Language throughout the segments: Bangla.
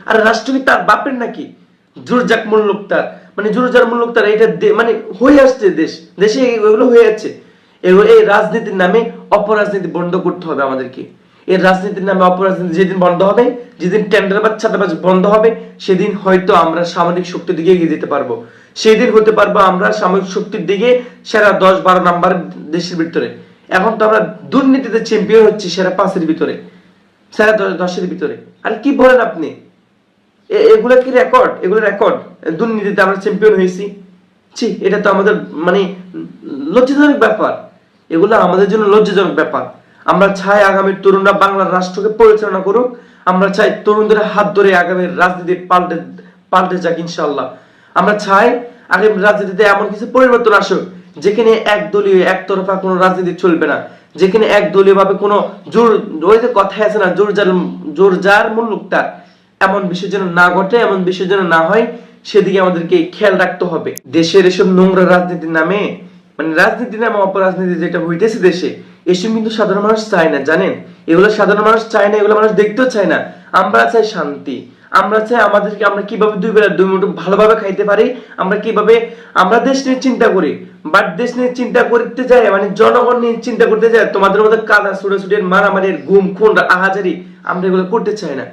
আর রাষ্ট্র কি তার বাপের নাকি? জোরজাক মুল্লুকতার, মানে জোরজার মুল্লুকতার, এটা মানে হয়ে আসছে দেশে এগুলো হয়ে যাচ্ছে। এগুলো এই রাজনীতির নামে অপরাজনীতি বন্ধ করতে হবে আমাদেরকে। এই রাজনীতির নামে অপরাজনীতি যেদিন বন্ধ হবে, যেদিন টেন্ডারবাজ ছাতাবাজ বন্ধ হবে, সেদিন হয়তো আমরা সামরিক শক্তির দিকে এগিয়ে যেতে পারবো। সেদিন হতে পারবো আমরা সামরিক শক্তির দিকে সেরা 10-12 নাম্বার দেশের ভিতরে। এখন তো আমরা দুর্নীতিতে চ্যাম্পিয়ন হচ্ছি সেরা 5-এর ভিতরে, সেরা 10-এর ভিতরে। আর কি বলেন আপনি? এগুলা কি রেকর্ড? এগুলো রেকর্ড, দুর্নীতিতে আমরা চ্যাম্পিয়ন হয়েছি। এটা তো আমাদের মানে লজ্জাজনক ব্যাপার। এগুলো আমাদের জন্য লজ্জাজনক ব্যাপার। আমরা চাই আগামীর তরুণরা বাংলার রাষ্ট্রকে পরিচালনা করুক। আমরা চাই তরুণদের হাত ধরে আগামীর রাজনীতি পাল্টে যাক ইনশাআল্লাহ। আমরা চাই আগামী রাজনীতিতে এমন কিছু পরিবর্তন আসুক যেখানে একদলীয় একতরফা কোনো রাজনীতি চলবে না, যেখানে একদলীয় ভাবে কোনো ওই যে কথা আছে না, জোর যার মুল্লুকতার, এমন বিষয় যেন না ঘটে, এমন বিষয় যেন না হয়, সেদিকে আমাদেরকে খেয়াল রাখতে হবে। দেশের এসব নোংরা রাজনীতির নামে, মানে রাজনীতির নামে অপরাজনীতি যেটা হইতেছে দেশে, এসব কিন্তু সাধারণ মানুষ চায় না, জানেন? এগুলো সাধারণ মানুষ চায় না, এগুলো মানুষ দেখতেও চায় না। আমরা চাই শান্তি, আমরা চাই আমরা কিভাবে 2 বেলা 2 মুঠো ভালোভাবে খাইতে পারি, আমরা কিভাবে আমরা দেশ নিয়ে চিন্তা করি। বাট দেশ নিয়ে চিন্তা করতে যায়, মানে জনগণ নিয়ে চিন্তা করতে যায়, তোমাদের মধ্যে কাদা ছুটাছুটির মারামারির গুম খুন আহাজারি, আমরা এগুলো করতে চাই না।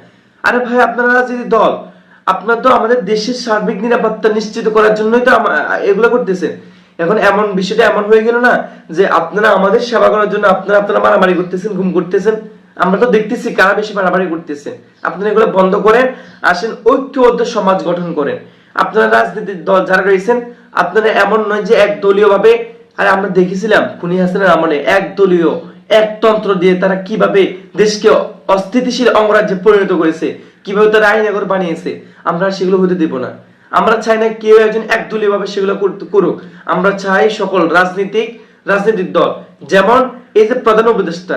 আরে ভাই, আপনারা রাজনীতি দল, আপনারা তো আমাদের দেশের সার্বিক নিরাপত্তা নিশ্চিত করার জন্যই তো এগুলো করতেছেন। এখন এমন বিষয়টা এমন হয়ে গেল না যে আপনারা আমাদের সেবা করার জন্য আপনারা মারামারি করতেছেন, গুম করতেছেন। আমরা তো দেখতেছি কারা বেশি মারামারি করতেছে। আপনারা এগুলো বন্ধ করেন, আসেন ঐক্যবদ্ধ সমাজ গঠন করেন। আপনারা রাজনীতির দল যারা রয়েছেন, আপনারা এমন নয় যে একদলীয় ভাবে, আরে আমরা দেখেছিলাম খুনি হাসিনার আমলে একদলীয় একতন্ত্র দিয়ে তারা কিভাবে দেশকে অস্থিতিশীল অঙ্গরাজ্যে পরিণত করেছে, কিভাবে তারা আইনাগর বানিয়েছে। আমরা সেগুলো হতে দেব না। আমরা চাই না কেউ একজন একদলীয় ভাবে সেগুলো করুক। আমরা চাই সকল রাজনৈতিক দল, যেমন এই যে প্রধান উপদেষ্টা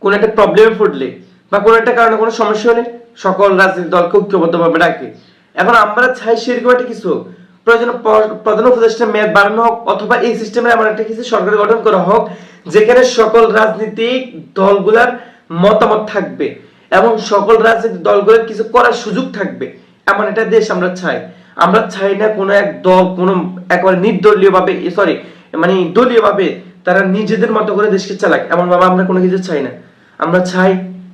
কোন একটা প্রবলেমে পড়লে বা কোন একটা কারণে কোনো সমস্যা হলে সকল রাজনৈতিক দলকে ঐক্যবদ্ধভাবে ডাকে। এখন আমরা চাই সেরকম একটা কিছু প্রয়োজন, প্রধান উপদেষ্টা মেয়াদ বাড়ানো হোক, অথবা এই সিস্টেমে এমন একটা কিছু সরকার গঠন করা হোক যেখানে সকল রাজনৈতিক দলগুলার মতামত থাকবে এবং সকল রাজনৈতিক দলগুলোর কিছু করার সুযোগ থাকবে। এমন একটা দেশ আমরা চাই। আমরা চাই না কোনো এক দল কোনো একেবারে নির্দলীয় ভাবে, মানে দলীয় ভাবে তারা নিজেদের মতো করে দেশকে চালাক, এমন ভাবে আমরা কোনো কিছু চাই না। আমরা চাই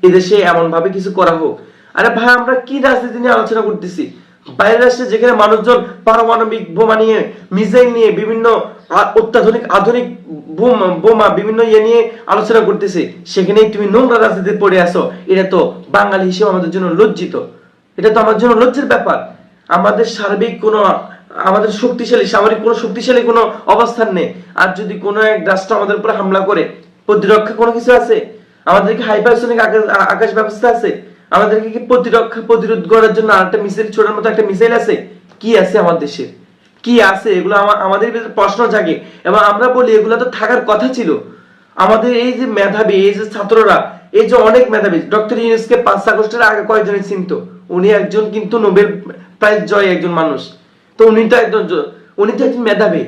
এদেশে এমন ভাবে কিছু করা হোক। আরে ভাই, আমরা কি রাজনীতি নিয়ে আলোচনা করতেছি? বাইরের রাষ্ট্রে যেখানে মানুষজন পারমাণবিক বোমা নিয়ে, মিসাইল নিয়ে, বিভিন্ন অত্যাধুনিক আধুনিক বোমা বিভিন্ন নিয়ে আলোচনা করতেছে, সেখানেই তুমি নোংরা রাজনীতি পড়ে আসো। এটা তো বাঙালি হিসেবে আমাদের জন্য লজ্জিত, এটা তো আমার জন্য লজ্জার ব্যাপার। আমাদের সার্বিক কোনো, আমাদের সামরিক কোনো শক্তিশালী কোনো অবস্থান নেই। আর যদি কোনো এক রাষ্ট্র আমাদের উপর হামলা করে, প্রতিরক্ষা কোনো কিছু আছে? আমাদের কি হাইপারসোনিক আকাশ ব্যবস্থা আছে? আমাদেরকে কি প্রতিরোধ করার জন্য আরেকটা মিসাইল ছোড়ার মতো একটা মিসাইল আছে? কি আছে আমার দেশে? কি আছে? এগুলো আমাদের ভিতরে প্রশ্ন জাগে এবং আমরা বলি এগুলো তো থাকার কথা ছিল। আমাদের এই যে মেধাবী, এই যে ছাত্ররা, এই যে অনেক মেধাবী, ডক্টর ইউনূসকে 5 আগস্টের আগে কয়েকজনের চিনত? উনি একজন কিন্তু নোবেল প্রাইজ জয় একজন মানুষ। তো উনি তো একজন মেধাবী।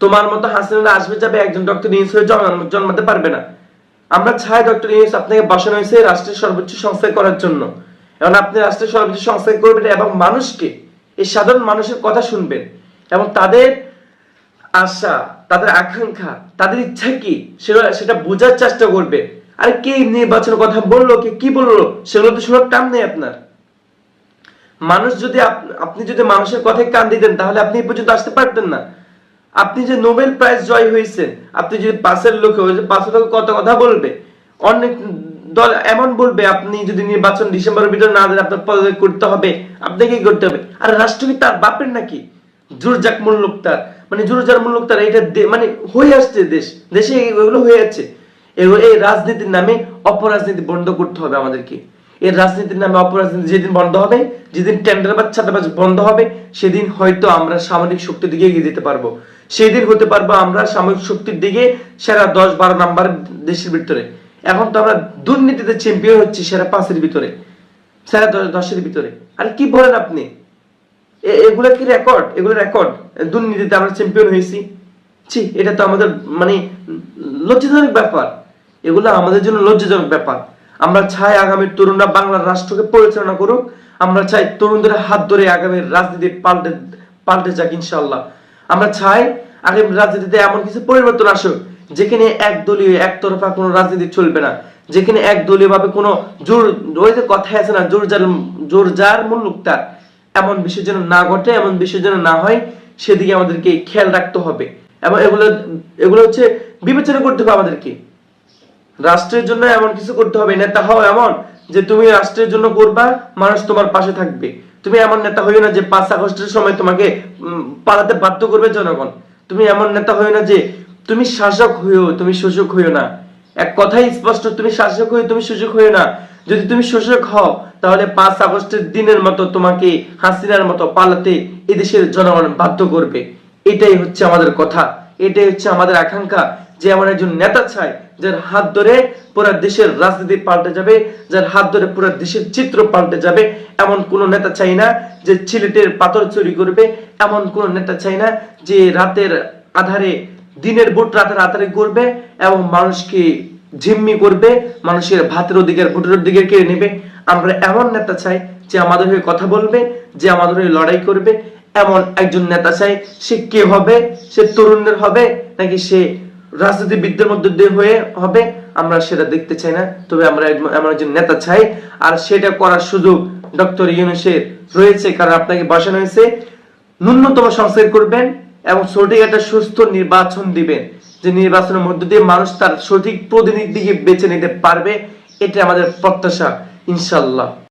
তোমার মতো হাসিনা আসবে যাবে, একজন ডক্টর ইউনূস হয়ে জন্মাতে পারবে না। আমরা চাই ডক্টর ইউনূস আপনাকে বসানো হয়েছে রাষ্ট্রের সর্বোচ্চ সংস্কার করার জন্য। এবং আপনি রাষ্ট্রের সর্বোচ্চ সংস্কার করবেন এবং মানুষকে, এই সাধারণ মানুষের কথা শুনবেন এবং তাদের আশা, তাদের আকাঙ্ক্ষা, তাদের ইচ্ছা কি সেটা বোঝার চেষ্টা করবে। আর কে নির্বাচনের কথা বললো, কে কি বললো, সেগুলো তো শোনার টান নেই আপনার। মানুষ যদি আপনি যদি মানুষের কথায় কান দিতেন তাহলে আপনি এই পর্যন্ত আসতে পারতেন না। আপনি যে নোবেল প্রাইজ জয় হয়েছেন, আপনি যদি 5 লোকে 5 লোক কত কথা বলবে, অনেক দল এমন বলবে আপনি যদি নির্বাচন ডিসেম্বরের ভিতরে না দেন আপনার পদত্যাগ করতে হবে, আপনাকে কি করতে হবে। আর রাষ্ট্র কি তার বাপের নাকি? জোরজাক মুল্লুকতার, মানে জোরজার মুল্লুকতার, এটা মানে হয়ে আসছে দেশে এগুলো হয়ে যাচ্ছে। এই রাজনীতির নামে অপরাজনীতি বন্ধ করতে হবে আমাদেরকে। এই রাজনীতির নামে অপরাজনীতি যেদিন বন্ধ হবে, যেদিন টেন্ডারবাজ ছাতাবাজ বন্ধ হবে, সেদিন হয়তো আমরা সামরিক শক্তির দিকে এগিয়ে যেতে পারবো। সেদিন হতে পারবো আমরা সামরিক শক্তির দিকে সেরা 10-12 নাম্বার দেশের ভিতরে। এখন তো আমরা দুর্নীতিতে চ্যাম্পিয়ন হচ্ছি সেরা 5-এর ভিতরে, সেরা 10-এর ভিতরে। আর কি বলেন আপনি? এগুলো কি রেকর্ড? এগুলো রেকর্ড, দুর্নীতিতে আমরা চ্যাম্পিয়ন হয়েছি। এটা তো আমাদের মানে লজ্জাজনক ব্যাপার। এগুলো আমাদের জন্য লজ্জাজনক ব্যাপার। আমরা চাই আগামী তরুণরা বাংলার রাষ্ট্রকে পরিচালনা করুক। আমরা চাই তরুণদের হাত ধরে আগামী রাজনীতি পাল্টে যাক ইনশাআল্লাহ। আমরা চাই আগামী রাজনীতিতে এমন কিছু পরিবর্তন আসুক যেখানে একদলীয় একতরফা কোনো রাজনীতি চলবে না, যেখানে একদলীয় ভাবে কোনো জোর, ওই যে কথাই আছে না, জোর যার মুল্লুক তার, এমন বিষয় যেন না ঘটে, এমন বিষয় যেন না হয়, সেদিকে আমাদেরকে খেয়াল রাখতে হবে। এবং এগুলো হচ্ছে বিবেচনা করতে হবে আমাদেরকে। রাষ্ট্রের জন্য এমন কিছু করতে হবে, নেতা হও এমন যে তুমি রাষ্ট্রের জন্য করবা, মানুষ তোমার পাশে থাকবে। তুমি এমন নেতা হইও না যে 5 আগস্টের সময় তোমাকে পালাতে বাধ্য করবে জনগণ। তুমি এমন নেতা হইও না যে তুমি শাসক হইও, তুমি শোষক হইও না। এক কথাই স্পষ্ট, তুমি শাসক হইও, তুমি শোষক হইও না। যদি তুমি শোষক হও তাহলে 5 আগস্টের দিনের মতো তোমাকে হাসিনার মতো পালাতে এদেশের জনগণ বাধ্য করবে। এটাই হচ্ছে আমাদের কথা, এটাই হচ্ছে আমাদের আকাঙ্ক্ষা, যে এমন একজন নেতা চাই যার হাত ধরে পুরো দেশের রাজনীতি পাল্টে যাবে, যার হাত ধরে পুরো দেশের চিত্র পাল্টে যাবে। এমন কোন নেতা চাই না যে সিলেটের পাথর চুরি করবে, এমন কোন নেতা চাই না যে রাতের আধারে, দিনের ভোট রাতের আধারে করবে এবং মানুষকে জিম্মি করবে, মানুষের ভাতের অধিকার, ভোটের অধিকার কেড়ে নেবে। আমরা এমন নেতা চাই যে আমাদের হয়ে কথা বলবে, যে আমাদের হয়ে লড়াই করবে। এমন একজন নেতা চাই। সে কে হবে? সে তরুণদের হবে নাকি সে রাজনীতিবিদদের মধ্যে দিয়ে হয়ে হবে? আমরা সেটা দেখতে চাই না। তবে আমরা এমন একজন নেতা চাই, আর সেটা করার সুযোগ ডক্টর ইউনূসের রয়েছে। কারণ আপনাকে বসানো হয়েছে, ন্যূনতম সংস্কার করবেন এবং সঠিক একটা সুস্থ নির্বাচন দিবেন, যে নির্বাচনের মধ্য দিয়ে মানুষ তার সঠিক প্রতিনিধিকে বেছে নিতে পারবে। এটা আমাদের প্রত্যাশা ইনশাআল্লাহ।